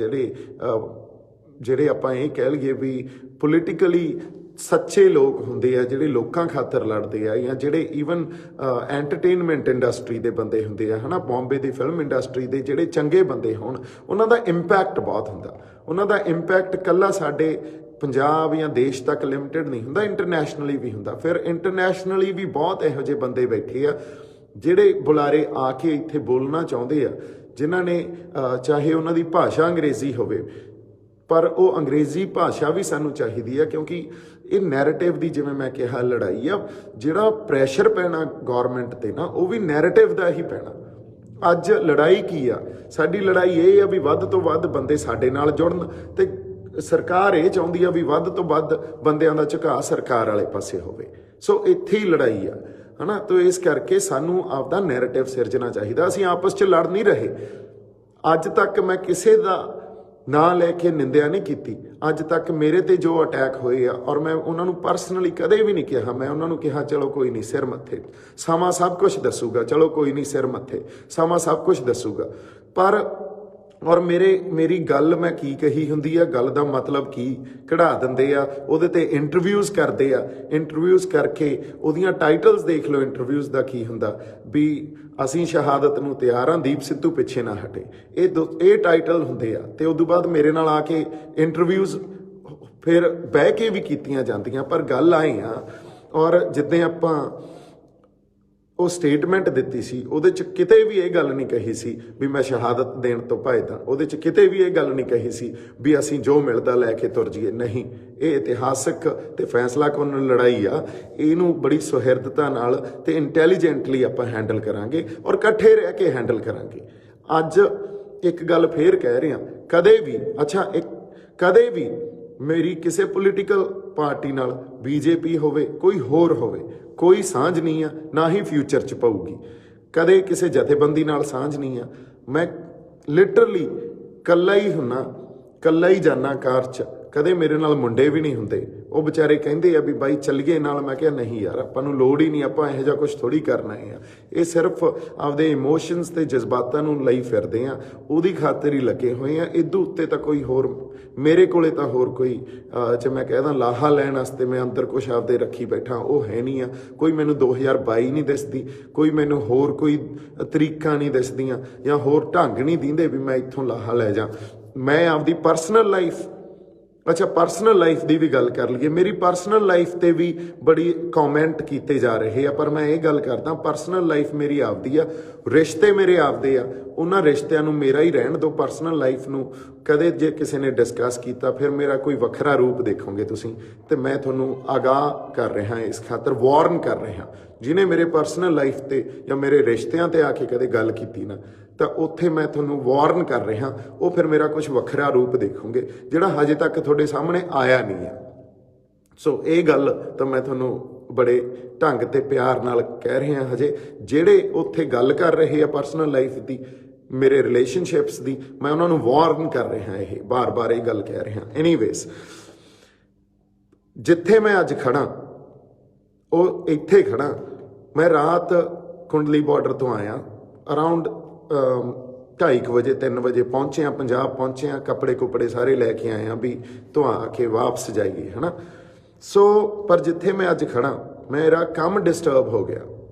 ਜਿਹੜੇ ਆਪਾਂ ਇਹ ਕਹਿ ਲਈਏ ਵੀ ਪੋਲੀਟੀਕਲੀ ਸੱਚੇ ਲੋਕ ਹੁੰਦੇ ਆ, ਜਿਹੜੇ ਲੋਕਾਂ ਖਾਤਰ ਲੜਦੇ ਆ, ਜਾਂ ਜਿਹੜੇ ਈਵਨ ਐਂਟਰਟੇਨਮੈਂਟ ਇੰਡਸਟਰੀ ਦੇ ਬੰਦੇ ਹੁੰਦੇ ਆ, ਹੈ ਨਾ, ਬੰਬੇ ਦੀ ਫਿਲਮ ਇੰਡਸਟਰੀ ਦੇ ਜਿਹੜੇ ਚੰਗੇ ਬੰਦੇ ਹੋਣ, ਉਹਨਾਂ ਦਾ ਇੰਪੈਕਟ ਬਹੁਤ ਹੁੰਦਾ। ਉਹਨਾਂ ਦਾ ਇੰਪੈਕਟ ਇਕੱਲਾ ਸਾਡੇ ਪੰਜਾਬ ਜਾਂ ਦੇਸ਼ ਤੱਕ ਲਿਮਿਟਡ ਨਹੀਂ ਹੁੰਦਾ, ਇੰਟਰਨੈਸ਼ਨਲੀ ਵੀ ਹੁੰਦਾ। ਫਿਰ ਇੰਟਰਨੈਸ਼ਨਲੀ ਵੀ ਬਹੁਤ ਇਹੋ ਜਿਹੇ ਬੰਦੇ ਬੈਠੇ ਆ ਜਿਹੜੇ ਬੁਲਾਰੇ ਆ ਕੇ ਇੱਥੇ ਬੋਲਣਾ ਚਾਹੁੰਦੇ ਆ, ਜਿਨ੍ਹਾਂ ਨੇ ਚਾਹੇ ਉਹਨਾਂ ਦੀ ਭਾਸ਼ਾ ਅੰਗਰੇਜ਼ੀ ਹੋਵੇ, ਪਰ ਉਹ ਅੰਗਰੇਜ਼ੀ ਭਾਸ਼ਾ ਵੀ ਸਾਨੂੰ ਚਾਹੀਦੀ ਆ, ਕਿਉਂਕਿ ਇਹ ਨੈਰੇਟਿਵ ਦੀ, ਜਿਵੇਂ ਮੈਂ ਕਿਹਾ, ਲੜਾਈ ਆ। ਜਿਹੜਾ ਪ੍ਰੈਸ਼ਰ ਪੈਣਾ ਗੌਰਮੈਂਟ ਤੇ ਨਾ, ਉਹ ਵੀ ਨੈਰੇਟਿਵ ਦਾ ਹੀ ਪੈਣਾ। ਅੱਜ ਲੜਾਈ ਕੀ ਆ? ਸਾਡੀ ਲੜਾਈ ਇਹ ਆ ਵੀ ਵੱਧ ਤੋਂ ਵੱਧ ਬੰਦੇ ਸਾਡੇ ਨਾਲ ਜੁੜਨ, ਤੇ ਸਰਕਾਰ ਇਹ ਚਾਹੁੰਦੀ ਆ ਵੀ ਵੱਧ ਤੋਂ ਵੱਧ ਬੰਦਿਆਂ ਦਾ ਝੁਕਾਅ ਸਰਕਾਰ ਵਾਲੇ ਪਾਸੇ ਹੋਵੇ। ਸੋ ਇੱਥੇ ਹੀ ਲੜਾਈ ਆ, ਹੈ ਨਾ। ਤਾਂ ਇਸ ਕਰਕੇ ਸਾਨੂੰ ਆਪਦਾ ਨੈਰੇਟਿਵ ਸਿਰਜਣਾ ਚਾਹੀਦਾ। ਅਸੀਂ ਆਪਸ 'ਚ ਲੜ ਨਹੀਂ ਰਹੇ। ਅੱਜ ਤੱਕ ਮੈਂ ਕਿਸੇ ਦਾ ਨਾ ਲੈ ਕੇ ਨਿੰਦਿਆ ਨਹੀਂ ਕੀਤੀ। ਅੱਜ ਤੱਕ ਮੇਰੇ ਤੇ ਜੋ ਅਟੈਕ ਹੋਏ ਆ, ਔਰ ਮੈਂ ਉਹਨਾਂ ਨੂੰ ਪਰਸਨਲੀ ਕਦੇ ਵੀ ਨਹੀਂ ਕਿਹਾ, ਮੈਂ ਉਹਨਾਂ ਨੂੰ ਕਿਹਾ ਚਲੋ ਕੋਈ ਨਹੀਂ ਸਿਰ ਮੱਥੇ, ਸਮਾਂ ਸਭ ਕੁਝ ਦੱਸੂਗਾ, ਚਲੋ ਕੋਈ ਨਹੀਂ ਸਿਰ ਮੱਥੇ, ਸਮਾਂ ਸਭ ਕੁਝ ਦੱਸੂਗਾ। ਪਰ ਔਰ ਮੇਰੀ ਗੱਲ ਮੈਂ ਕੀ ਕਹੀ ਹੁੰਦੀ ਆ, ਗੱਲ ਦਾ ਮਤਲਬ ਕੀ ਕਢਾ ਦਿੰਦੇ ਆ, ਉਹਦੇ ਤੇ ਇੰਟਰਵਿਊਜ਼ ਕਰਦੇ ਆ, ਇੰਟਰਵਿਊਜ਼ ਕਰਕੇ ਉਹਦੀਆਂ ਟਾਈਟਲਸ ਦੇਖ ਲਓ ਇੰਟਰਵਿਊਜ਼ ਦਾ ਕੀ ਹੁੰਦਾ ਵੀ ਅਸੀਂ ਸ਼ਹਾਦਤ ਨੂੰ ਤਿਆਰ ਹਾਂ, ਦੀਪ ਸਿੱਧੂ ਪਿੱਛੇ ਨਾ ਹਟੇ, ਇਹ ਟਾਈਟਲ ਹੁੰਦੇ ਆ। ਤੇ ਉਦੋਂ ਬਾਅਦ ਮੇਰੇ ਨਾਲ ਆ ਕੇ ਇੰਟਰਵਿਊਜ਼ ਫਿਰ ਬਹਿ ਕੇ ਵੀ ਕੀਤੀਆਂ ਜਾਂਦੀਆਂ। ਪਰ ਗੱਲ ਆਏ ਆ, ਔਰ ਜਿੱਦਾਂ ਆਪਾਂ ਉਹ ਸਟੇਟਮੈਂਟ ਦਿੱਤੀ ਸੀ ਉਹਦੇ 'ਚ ਕਿਤੇ ਵੀ ਇਹ ਗੱਲ ਨਹੀਂ ਕਹੀ ਸੀ ਵੀ ਮੈਂ ਸ਼ਹਾਦਤ ਦੇਣ ਤੋਂ ਭੱਜਦਾ, ਉਹਦੇ 'ਚ ਕਿਤੇ ਵੀ ਇਹ ਗੱਲ ਨਹੀਂ ਕਹੀ ਸੀ ਵੀ ਅਸੀਂ ਜੋ ਮਿਲਦਾ ਲੈ ਕੇ ਤੁਰ ਜਾਈਏ। ਨਹੀਂ, ਇਹ ਇਤਿਹਾਸਕ ਤੇ ਫੈਸਲਾਕੁੰਨ ਲੜਾਈ ਆ, ਇਹਨੂੰ ਬੜੀ ਸੁਹਿਰਦਤਾ ਨਾਲ ਤੇ ਇੰਟੈਲੀਜੈਂਟਲੀ ਆਪਾਂ ਹੈਂਡਲ ਕਰਾਂਗੇ ਔਰ ਇਕੱਠੇ ਰਹਿ ਕੇ ਹੈਂਡਲ ਕਰਾਂਗੇ। ਅੱਜ ਇੱਕ ਗੱਲ ਫੇਰ ਕਹਿ ਰਿਹਾ, ਕਦੇ ਵੀ ਕਦੇ ਵੀ ਮੇਰੀ ਕਿਸੇ ਪੋਲੀਟੀਕਲ ਪਾਰਟੀ ਨਾਲ, ਬੀਜੇਪੀ ਹੋਵੇ ਕੋਈ ਹੋਰ ਹੋਵੇ, ਕੋਈ ਸਾਂਝ ਨਹੀਂ ਆ, ਨਾ ਹੀ ਫਿਊਚਰ 'ਚ ਪਊਗੀ। ਕਦੇ ਕਿਸੇ ਜਥੇਬੰਦੀ ਨਾਲ ਸਾਂਝ ਨਹੀਂ ਆ। ਮੈਂ ਲਿਟਰਲੀ ਕੱਲਾ ਹੀ ਹੁੰਨਾ, ਕੱਲਾ ਹੀ ਜਾਨਾ ਕਾਰ 'ਚ, ਕਦੇ ਮੇਰੇ ਨਾਲ ਮੁੰਡੇ ਵੀ ਨਹੀਂ ਹੁੰਦੇ। ਉਹ ਵਿਚਾਰੇ ਕਹਿੰਦੇ ਆ ਵੀ ਬਾਈ ਚੱਲੀਏ ਨਾਲ, ਮੈਂ ਕਿਹਾ ਨਹੀਂ ਯਾਰ, ਆਪਾਂ ਨੂੰ ਲੋੜ ਹੀ ਨਹੀਂ, ਆਪਾਂ ਇਹੋ ਜਿਹਾ ਕੁਝ ਥੋੜੀ ਕਰਨਾ ਹੈ। ਇਹ ਸਿਰਫ ਆਪਦੇ ਇਮੋਸ਼ਨਸ ਤੇ ਜਜ਼ਬਾਤਾਂ ਨੂੰ ਲਈ ਫਿਰਦੇ ਆ, ਉਹਦੀ ਖਾਤਰ ਹੀ ਲੱਗੇ ਹੋਏ ਆ। ਇਦੋਂ ਉੱਤੇ ਤਾਂ ਕੋਈ ਹੋਰ ਮੇਰੇ ਕੋਲੇ ਤਾਂ ਹੋਰ ਕੋਈ ਜੇ ਮੈਂ ਕਹਿਦਾ ਲਾਹਾ ਲੈਣ ਵਾਸਤੇ ਮੈਂ ਅੰਦਰ ਕੁਛ ਆਪਦੇ ਰੱਖੀ ਬੈਠਾ, ਉਹ ਹੈ ਨਹੀਂ ਆ। ਕੋਈ ਮੈਨੂੰ 2022 ਨਹੀਂ ਦਿਸਦੀ, ਕੋਈ ਮੈਨੂੰ ਹੋਰ ਕੋਈ ਤਰੀਕਾ ਨਹੀਂ ਦਿਸਦੀਆਂ, ਜਾਂ ਹੋਰ ਢੰਗ ਨਹੀਂ ਦਿੰਦੇ ਵੀ ਮੈਂ ਇੱਥੋਂ ਲਾਹਾ ਲੈ ਜਾ। ਮੈਂ ਆਪਦੀ ਪਰਸਨਲ ਲਾਈਫ ਦੀ ਵੀ ਗੱਲ ਕਰ ਲਈਏ, ਮੇਰੀ ਪਰਸਨਲ ਲਾਈਫ ਤੇ ਵੀ ਬੜੀ ਕਮੈਂਟ ਕੀਤੇ ਜਾ ਰਹੇ ਆ, ਪਰ ਮੈਂ ਇਹ ਗੱਲ ਕਰਦਾ ਪਰਸਨਲ ਲਾਈਫ ਮੇਰੀ ਆਪਦੀ ਆ, ਰਿਸ਼ਤੇ ਮੇਰੇ ਆਪਦੇ ਆ, ਉਹਨਾਂ ਰਿਸ਼ਤਿਆਂ ਨੂੰ ਮੇਰਾ ਹੀ ਰਹਿਣ ਦਿਓ। ਪਰਸਨਲ ਲਾਈਫ ਨੂੰ ਕਦੇ ਜੇ ਕਿਸੇ ਨੇ ਡਿਸਕਸ ਕੀਤਾ ਫਿਰ ਮੇਰਾ ਕੋਈ ਵੱਖਰਾ ਰੂਪ ਦੇਖੋਗੇ ਤੁਸੀਂ। ਤੇ ਮੈਂ ਤੁਹਾਨੂੰ ਆਗਾਹ ਕਰ ਰਿਹਾ, ਇਸ ਖਾਤਰ ਵਾਰਨ ਕਰ ਰਿਹਾ, ਜਿਹਨੇ ਮੇਰੇ ਪਰਸਨਲ ਲਾਈਫ ਤੇ ਜਾਂ ਮੇਰੇ ਰਿਸ਼ਤਿਆਂ ਤੇ ਆ ਕੇ ਕਦੇ ਗੱਲ ਕੀਤੀ ਨਾ, ਤਾਂ ਉੱਥੇ ਮੈਂ ਤੁਹਾਨੂੰ ਵਾਰਨ ਕਰ ਰਿਹਾ, ਉਹ ਫਿਰ ਮੇਰਾ ਕੁਝ ਵੱਖਰਾ ਰੂਪ ਦੇਖੋਗੇ ਜਿਹੜਾ ਹਜੇ ਤੱਕ ਤੁਹਾਡੇ ਸਾਹਮਣੇ ਆਇਆ ਨਹੀਂ ਹੈ। ਸੋ ਇਹ ਗੱਲ ਤਾਂ ਮੈਂ ਤੁਹਾਨੂੰ ਬੜੇ ਢੰਗ ਤੇ ਪਿਆਰ ਨਾਲ ਕਹਿ ਰਿਹਾ। ਹਜੇ ਜਿਹੜੇ ਉੱਥੇ ਗੱਲ ਕਰ ਰਹੇ ਆ ਪਰਸਨਲ ਲਾਈਫ ਦੀ, ਮੇਰੇ ਰਿਲੇਸ਼ਨਸ਼ਿਪਸ ਦੀ, ਮੈਂ ਉਹਨਾਂ ਨੂੰ ਵਾਰਨ ਕਰ ਰਿਹਾ, ਇਹ ਬਾਰ-ਬਾਰ ਇਹ ਗੱਲ ਕਹਿ ਰਿਹਾ। ਐਨੀਵੇਜ਼, ਜਿੱਥੇ ਮੈਂ ਅੱਜ ਖੜਾ ਉਹ ਇੱਥੇ ਖੜਾ। ਮੈਂ ਰਾਤ ਕੁੰਡਲੀ ਬਾਰਡਰ ਤੋਂ ਆਇਆ, ਅਰਾਊਂਡ 2:30 ਵਜੇ 3 ਵਜੇ ਪਹੁੰਚਿਆ, ਪੰਜਾਬ ਪਹੁੰਚਿਆ, ਕੱਪੜੇ ਕੁਪੜੇ ਸਾਰੇ ਲੈ ਕੇ ਆਏ ਆ ਵੀ ਧੁਆ ਕੇ ਵਾਪਸ ਜਾਈਏ, ਹੈ ਨਾ। ਸੋ ਪਰ ਜਿੱਥੇ ਮੈਂ ਅੱਜ ਖੜਾ, ਮੇਰਾ ਕੰਮ ਡਿਸਟਰਬ ਹੋ ਗਿਆ,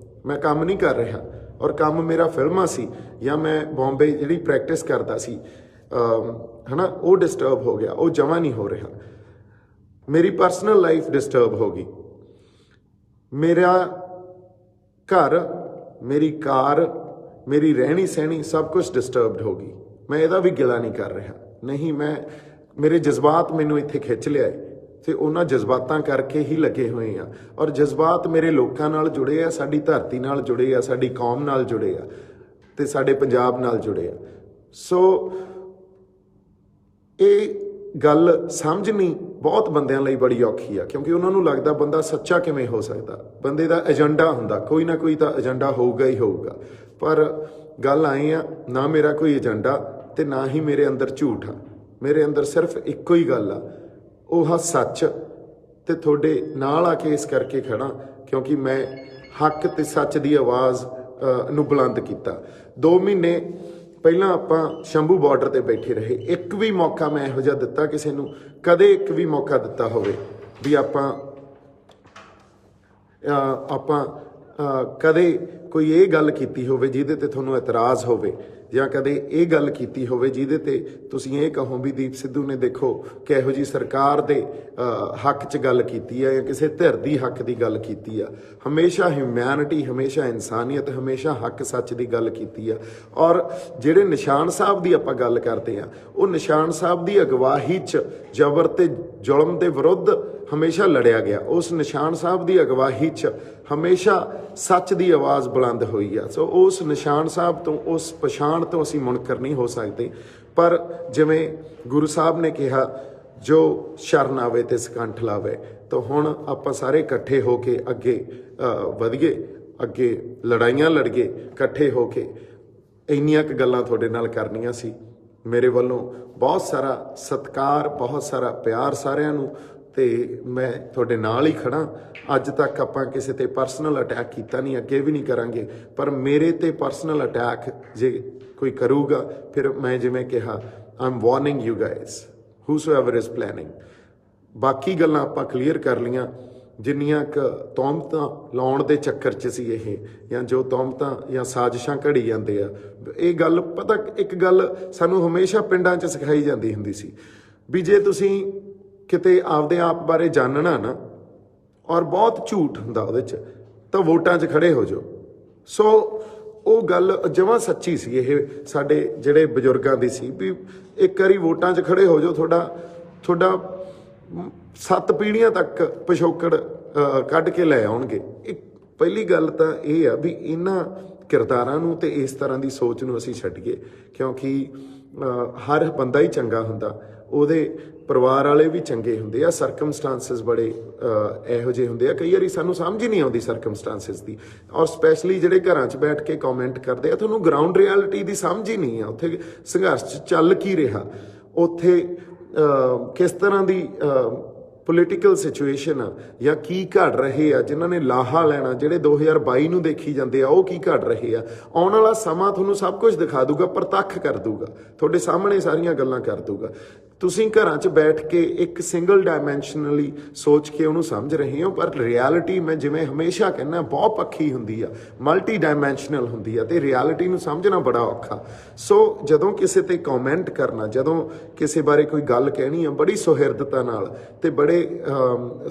ਮੈਂ ਕੰਮ ਨਹੀਂ ਕਰ ਰਿਹਾ, ਔਰ ਕੰਮ ਮੇਰਾ ਫਿਲਮਾਂ ਸੀ ਜਾਂ ਮੈਂ ਬੰਬੇ ਜਿਹੜੀ ਪ੍ਰੈਕਟਿਸ ਕਰਦਾ ਸੀ, ਹੈ ਨਾ, ਉਹ ਡਿਸਟਰਬ ਹੋ ਗਿਆ, ਉਹ ਜਮਾ ਨਹੀਂ ਹੋ ਰਿਹਾ। ਮੇਰੀ ਪਰਸਨਲ ਲਾਈਫ ਡਿਸਟਰਬ ਹੋ ਗਈ, ਮੇਰਾ ਘਰ, ਮੇਰੀ ਕਾਰ, ਮੇਰੀ ਰਹਿਣੀ ਸਹਿਣੀ ਸਭ ਕੁਝ ਡਿਸਟਰਬਡ ਹੋ ਗਈ। ਮੈਂ ਇਹਦਾ ਵੀ ਗਿਲਾ ਨਹੀਂ ਕਰ ਰਿਹਾ, ਨਹੀਂ, ਮੇਰੇ ਜਜ਼ਬਾਤ ਮੈਨੂੰ ਇੱਥੇ ਖਿੱਚ ਲਿਆਏ ਤੇ ਉਹਨਾਂ ਜਜ਼ਬਾਤਾਂ ਕਰਕੇ ਹੀ ਲੱਗੇ ਹੋਏ ਆ। ਔਰ ਜਜ਼ਬਾਤ ਮੇਰੇ ਲੋਕਾਂ ਨਾਲ ਜੁੜੇ ਆ, ਸਾਡੀ ਧਰਤੀ ਨਾਲ ਜੁੜੇ ਆ, ਸਾਡੀ ਕੌਮ ਨਾਲ ਜੁੜੇ ਆ ਤੇ ਸਾਡੇ ਪੰਜਾਬ ਨਾਲ ਜੁੜੇ ਆ। ਸੋ ਇਹ ਗੱਲ ਸਮਝਣੀ ਬਹੁਤ ਬੰਦਿਆਂ ਲਈ ਬੜੀ ਔਖੀ ਆ, ਕਿਉਂਕਿ ਉਹਨਾਂ ਨੂੰ ਲੱਗਦਾ ਬੰਦਾ ਸੱਚਾ ਕਿਵੇਂ ਹੋ ਸਕਦਾ। ਬੰਦੇ ਦਾ ਏਜੰਡਾ ਹੁੰਦਾ, ਕੋਈ ਨਾ ਕੋਈ ਤਾਂ ਏਜੰਡਾ ਹੋਊਗਾ ਹੀ ਹੋਊਗਾ। ਪਰ ਗੱਲ ਆਈ ਆ, ਨਾ ਮੇਰਾ ਕੋਈ ਏਜੰਡਾ ਤੇ ਨਾ ਹੀ ਮੇਰੇ ਅੰਦਰ ਝੂਠ ਆ। ਮੇਰੇ ਅੰਦਰ ਸਿਰਫ ਇੱਕੋ ਹੀ ਗੱਲ ਆ, ਉਹ ਸੱਚ। ਤੇ ਤੁਹਾਡੇ ਨਾਲ ਆ ਕੇ ਇਸ ਕਰਕੇ ਖੜਾ ਕਿਉਂਕਿ ਮੈਂ ਹੱਕ ਤੇ ਸੱਚ ਦੀ ਆਵਾਜ਼ ਨੂੰ ਬੁਲੰਦ ਕੀਤਾ। 2 ਮਹੀਨੇ ਪਹਿਲਾਂ ਆਪਾਂ ਸ਼ੰਭੂ ਬਾਰਡਰ ਤੇ ਬੈਠੇ ਰਹੇ, ਇੱਕ ਵੀ ਮੌਕਾ ਮੈਂ ਇਹੋ ਜਿਹਾ ਦਿੱਤਾ ਕਿਸੇ ਨੂੰ, ਕਦੇ ਇੱਕ ਵੀ ਮੌਕਾ ਦਿੱਤਾ ਹੋਵੇ ਵੀ ਆਪਾਂ ਕਦੇ ਕੋਈ ਇਹ ਗੱਲ ਕੀਤੀ ਹੋਵੇ ਜਿਹਦੇ ਤੇ ਤੁਹਾਨੂੰ ਇਤਰਾਜ਼ ਹੋਵੇ, ਜਾਂ ਕਦੇ ਇਹ ਗੱਲ ਕੀਤੀ ਹੋਵੇ ਜਿਹਦੇ ਤੇ ਤੁਸੀਂ ਇਹ ਕਹੋ ਵੀ ਦੀਪ ਸਿੱਧੂ ਨੇ ਦੇਖੋ ਕਿਹੋ ਜੀ ਸਰਕਾਰ ਦੇ ਹੱਕ 'ਚ ਗੱਲ ਕੀਤੀ ਆ, ਜਾਂ ਕਿਸੇ ਧਿਰ ਦੀ ਹੱਕ ਦੀ ਗੱਲ ਕੀਤੀ ਆ। ਹਮੇਸ਼ਾ ਹਿਊਮੈਨਿਟੀ, ਹਮੇਸ਼ਾ ਇਨਸਾਨੀਅਤ, ਹਮੇਸ਼ਾ ਹੱਕ ਸੱਚ ਦੀ ਗੱਲ ਕੀਤੀ ਆ। ਔਰ ਜਿਹੜੇ ਨਿਸ਼ਾਨ ਸਾਹਿਬ ਦੀ ਆਪਾਂ ਗੱਲ ਕਰਦੇ ਆ, ਉਹ ਨਿਸ਼ਾਨ ਸਾਹਿਬ ਦੀ ਅਗਵਾਈ 'ਚ ਜ਼ਬਰ ਤੇ ਜ਼ੁਲਮ ਦੇ ਵਿਰੁੱਧ ਹਮੇਸ਼ਾ ਲੜਿਆ ਗਿਆ। ਉਸ ਨਿਸ਼ਾਨ ਸਾਹਿਬ ਦੀ ਅਗਵਾਈ 'ਚ ਹਮੇਸ਼ਾ ਸੱਚ ਦੀ ਆਵਾਜ਼ ਬੁਲੰਦ ਹੋਈ ਆ। ਸੋ ਉਸ ਨਿਸ਼ਾਨ ਸਾਹਿਬ ਤੋਂ, ਉਸ ਪਛਾਣ ਤੋਂ ਅਸੀਂ ਮੁਨਕਰ ਨਹੀਂ ਹੋ ਸਕਦੇ। ਪਰ ਜਿਵੇਂ ਗੁਰੂ ਸਾਹਿਬ ਨੇ ਕਿਹਾ, ਜੋ ਸ਼ਰਨ ਆਵੇ ਤੇ ਸਕੰਠ ਲਾਵੇ, ਤਾਂ ਹੁਣ ਆਪਾਂ ਸਾਰੇ ਇਕੱਠੇ ਹੋ ਕੇ ਅੱਗੇ ਵਧੀਏ, ਅੱਗੇ ਲੜਾਈਆਂ ਲੜੀਏ, ਇਕੱਠੇ ਹੋ ਕੇ। ਇੰਨੀਆਂ ਕੁ ਗੱਲਾਂ ਤੁਹਾਡੇ ਨਾਲ ਕਰਨੀਆਂ ਸੀ। ਮੇਰੇ ਵੱਲੋਂ ਬਹੁਤ ਸਾਰਾ ਸਤਿਕਾਰ, ਬਹੁਤ ਸਾਰਾ ਪਿਆਰ ਸਾਰਿਆਂ ਨੂੰ, ਤੇ ਮੈਂ ਤੁਹਾਡੇ ਨਾਲ ਹੀ ਖੜਾ। ਅੱਜ ਤੱਕ ਆਪਾਂ ਕਿਸੇ ਤੇ ਪਰਸਨਲ ਅਟੈਕ ਕੀਤਾ ਨਹੀਂ, ਅੱਗੇ ਵੀ ਨਹੀਂ ਕਰਾਂਗੇ, ਪਰ ਮੇਰੇ ਤੇ ਪਰਸਨਲ ਅਟੈਕ ਜੇ ਕੋਈ ਕਰੂਗਾ ਫਿਰ ਮੈਂ ਜਿਵੇਂ ਕਿਹਾ, I am warning you guys whosoever is planning. ਬਾਕੀ ਗੱਲਾਂ ਆਪਾਂ ਕਲੀਅਰ ਕਰ ਲੀਆਂ। ਜਿੰਨੀਆਂ ਕੁ ਤੌਮਤਾਂ ਲਾਉਣ ਦੇ ਚੱਕਰ 'ਚ ਸੀ ਇਹ, ਜਾਂ ਜੋ ਤੌਮਤਾਂ ਜਾਂ ਸਾਜ਼ਿਸ਼ਾਂ ਘੜੀ ਜਾਂਦੇ ਆ, ਇਹ ਗੱਲ ਪਤਾ, ਇੱਕ ਗੱਲ ਸਾਨੂੰ ਹਮੇਸ਼ਾ ਪਿੰਡਾਂ 'ਚ ਸਿਖਾਈ ਜਾਂਦੀ ਹੁੰਦੀ ਸੀ ਵੀ ਜੇ ਤੁਸੀਂ ਕਿਤੇ ਆਪਦੇ ਆਪ ਬਾਰੇ ਜਾਣਨਾ ਨਾ, ਔਰ ਬਹੁਤ ਝੂਠ ਹੁੰਦਾ ਉਹਦੇ 'ਚ, ਤਾਂ ਵੋਟਾਂ 'ਚ ਖੜੇ ਹੋ ਜਾਓ। ਸੋ ਉਹ ਗੱਲ ਜਮਾਂ ਸੱਚੀ ਸੀ, ਇਹ ਸਾਡੇ ਜਿਹੜੇ ਬਜ਼ੁਰਗਾਂ ਦੀ ਸੀ ਵੀ ਇੱਕ ਵਾਰੀ ਵੋਟਾਂ 'ਚ ਖੜੇ ਹੋ ਜਾਓ, ਤੁਹਾਡਾ 7 ਪੀੜ੍ਹੀਆਂ ਤੱਕ ਪਿਛੋਕੜ ਕੱਢ ਕੇ ਲੈ ਆਉਣਗੇ। ਇੱਕ ਪਹਿਲੀ ਗੱਲ ਤਾਂ ਇਹ ਆ ਵੀ ਇਹਨਾਂ ਕਿਰਦਾਰਾਂ ਨੂੰ ਤੇ ਇਸ ਤਰ੍ਹਾਂ ਦੀ ਸੋਚ ਨੂੰ ਅਸੀਂ ਛੱਡੀਏ, ਕਿਉਂਕਿ ਹਰ ਬੰਦਾ ਹੀ ਚੰਗਾ ਹੁੰਦਾ, ਉਹਦੇ ਪਰਿਵਾਰ ਵਾਲੇ ਵੀ ਚੰਗੇ ਹੁੰਦੇ ਆ, ਸਰਕਮਸਟਾਂਸਿਸ ਬੜੇ ਇਹੋ ਜਿਹੇ ਹੁੰਦੇ ਆ, ਕਈ ਵਾਰੀ ਸਾਨੂੰ ਸਮਝ ਹੀ ਨਹੀਂ ਆਉਂਦੀ ਸਰਕਮਸਟਾਂਸਿਸ ਦੀ। ਔਰ ਸਪੈਸ਼ਲੀ ਜਿਹੜੇ ਘਰਾਂ 'ਚ ਬੈਠ ਕੇ ਕਮੈਂਟ ਕਰਦੇ ਆ, ਤੁਹਾਨੂੰ ਗਰਾਊਂਡ ਰਿਐਲਿਟੀ ਦੀ ਸਮਝ ਹੀ ਨਹੀਂ ਆ, ਉੱਥੇ ਸੰਘਰਸ਼ ਚੱਲ ਕੀ ਰਿਹਾ, ਉੱਥੇ ਕਿਸ ਤਰ੍ਹਾਂ ਦੀ ਪੋਲੀਟੀਕਲ ਸਿਚੁਏਸ਼ਨ ਆ, ਜਾਂ ਕੀ ਘੜ ਰਹੇ ਆ, ਜਿਨ੍ਹਾਂ ਨੇ ਲਾਹਾ ਲੈਣਾ, ਜਿਹੜੇ 2022 ਨੂੰ ਦੇਖੀ ਜਾਂਦੇ ਆ, ਉਹ ਕੀ ਘੜ ਰਹੇ ਆ। ਆਉਣ ਵਾਲਾ ਸਮਾਂ ਤੁਹਾਨੂੰ ਸਭ ਕੁਝ ਦਿਖਾ ਦੂਗਾ, ਪ੍ਰਤੱਖ ਕਰ ਦੂਗਾ, ਤੁਹਾਡੇ ਸਾਹਮਣੇ ਸਾਰੀਆਂ ਗੱਲਾਂ ਕਰ ਦੂਗਾ। ਤੁਸੀਂ ਘਰਾਂ 'ਚ ਬੈਠ ਕੇ ਇੱਕ ਸਿੰਗਲ ਡਾਇਮੈਂਸ਼ਨਲੀ ਸੋਚ ਕੇ ਉਹਨੂੰ ਸਮਝ ਰਹੇ ਹੋ, ਪਰ ਰਿਐਲਿਟੀ ਮੈਂ ਜਿਵੇਂ ਹਮੇਸ਼ਾ ਕਹਿੰਦਾ ਬਹੁਤ ਪੱਖੀ ਹੁੰਦੀ ਆ, ਮਲਟੀ ਡਾਇਮੈਂਸ਼ਨਲ ਹੁੰਦੀ ਆ, ਤੇ ਰਿਐਲਿਟੀ ਨੂੰ ਸਮਝਣਾ ਬੜਾ ਔਖਾ। ਸੋ ਜਦੋਂ ਕਿਸੇ ਤੇ ਕਮੈਂਟ ਕਰਨਾ, ਜਦੋਂ ਕਿਸੇ ਬਾਰੇ ਕੋਈ ਗੱਲ ਕਹਿਣੀ ਆ, ਬੜੀ ਸੁਹਿਰਦਤਾ ਨਾਲ ਤੇ ਬੜੇ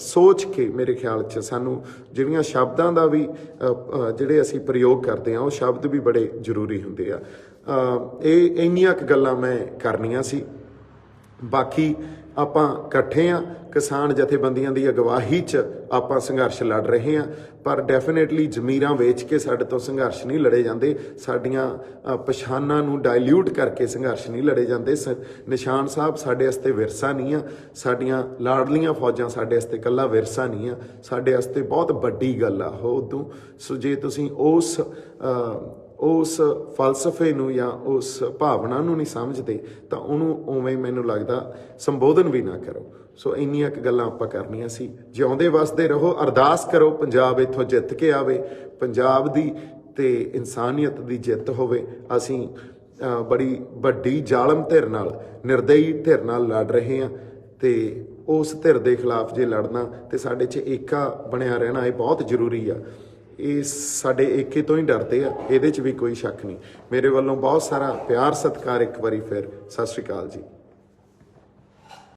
ਸੋਚ ਕੇ, ਮੇਰੇ ਖਿਆਲ 'ਚ ਸਾਨੂੰ ਜਿਹੜੀਆਂ ਸ਼ਬਦਾਂ ਦਾ ਵੀ ਜਿਹੜੇ ਅਸੀਂ ਪ੍ਰਯੋਗ ਕਰਦੇ ਹਾਂ, ਉਹ ਸ਼ਬਦ ਵੀ ਬੜੇ ਜ਼ਰੂਰੀ ਹੁੰਦੇ ਆ। ਇਹ ਇੰਨੀਆਂ ਕੁ ਗੱਲਾਂ ਮੈਂ ਕਰਨੀਆਂ ਸੀ। ਬਾਕੀ ਆਪਾਂ ਇਕੱਠੇ ਆ, ਕਿਸਾਨ ਜਥੇਬੰਦੀਆਂ ਦੀ ਅਗਵਾਈ 'ਚ ਆਪਾਂ ਸੰਘਰਸ਼ ਲੜ ਰਹੇ ਹਾਂ, ਪਰ ਡੈਫੀਨੇਟਲੀ ਜ਼ਮੀਰਾਂ ਵੇਚ ਕੇ ਸਾਡੇ ਤੋਂ ਸੰਘਰਸ਼ ਨਹੀਂ ਲੜੇ ਜਾਂਦੇ, ਸਾਡੀਆਂ ਪਛਾਣਾਂ ਨੂੰ ਡਾਇਲਿਊਟ ਕਰਕੇ ਸੰਘਰਸ਼ ਨਹੀਂ ਲੜੇ ਜਾਂਦੇ। ਨਿਸ਼ਾਨ ਸਾਹਿਬ ਸਾਡੇ ਵਾਸਤੇ ਵਿਰਸਾ ਨਹੀਂ ਆ, ਸਾਡੀਆਂ ਲਾਡਲੀਆਂ ਫੌਜਾਂ ਸਾਡੇ ਵਾਸਤੇ ਇਕੱਲਾ ਵਿਰਸਾ ਨਹੀਂ ਆ, ਸਾਡੇ ਵਾਸਤੇ ਬਹੁਤ ਵੱਡੀ ਗੱਲ ਆ ਉਹ ਉਦੋਂ। ਸੋ ਜੇ ਤੁਸੀਂ ਉਸ ਫਲਸਫੇ ਨੂੰ ਜਾਂ ਉਸ ਭਾਵਨਾ ਨੂੰ ਨਹੀਂ ਸਮਝਦੇ, ਤਾਂ ਉਹਨੂੰ ਉਵੇਂ ਮੈਨੂੰ ਲੱਗਦਾ ਸੰਬੋਧਨ ਵੀ ਨਾ ਕਰੋ। ਸੋ ਇੰਨੀਆਂ ਕੁ ਗੱਲਾਂ ਆਪਾਂ ਕਰਨੀਆਂ ਸੀ। ਜਿਉਂਦੇ ਵਸਦੇ ਰਹੋ, ਅਰਦਾਸ ਕਰੋ ਪੰਜਾਬ ਇੱਥੋਂ ਜਿੱਤ ਕੇ ਆਵੇ, ਪੰਜਾਬ ਦੀ ਤੇ ਇਨਸਾਨੀਅਤ ਦੀ ਜਿੱਤ ਹੋਵੇ। ਅਸੀਂ ਬੜੀ ਵੱਡੀ ਜ਼ਾਲਮ ਧਿਰ ਨਾਲ, ਨਿਰਦਈ ਧਿਰ ਨਾਲ ਲੜ ਰਹੇ ਹਾਂ, ਤੇ ਉਸ ਧਿਰ ਦੇ ਖਿਲਾਫ ਜੇ ਲੜਨਾ ਤੇ ਸਾਡੇ 'ਚ ਏਕਾ ਬਣਿਆ ਰਹਿਣਾ ਇਹ ਬਹੁਤ ਜ਼ਰੂਰੀ ਆ। ਇਹ ਸਾਡੇ ਏਕੇ ਤੋਂ ਹੀ ਡਰਦੇ ਆ, ਇਹਦੇ 'ਚ ਵੀ ਕੋਈ ਸ਼ੱਕ ਨਹੀਂ। ਮੇਰੇ ਵੱਲੋਂ ਬਹੁਤ ਸਾਰਾ ਪਿਆਰ ਸਤਿਕਾਰ। ਇੱਕ ਵਾਰੀ ਫਿਰ ਸਤਿ ਸ਼੍ਰੀ ਅਕਾਲ ਜੀ।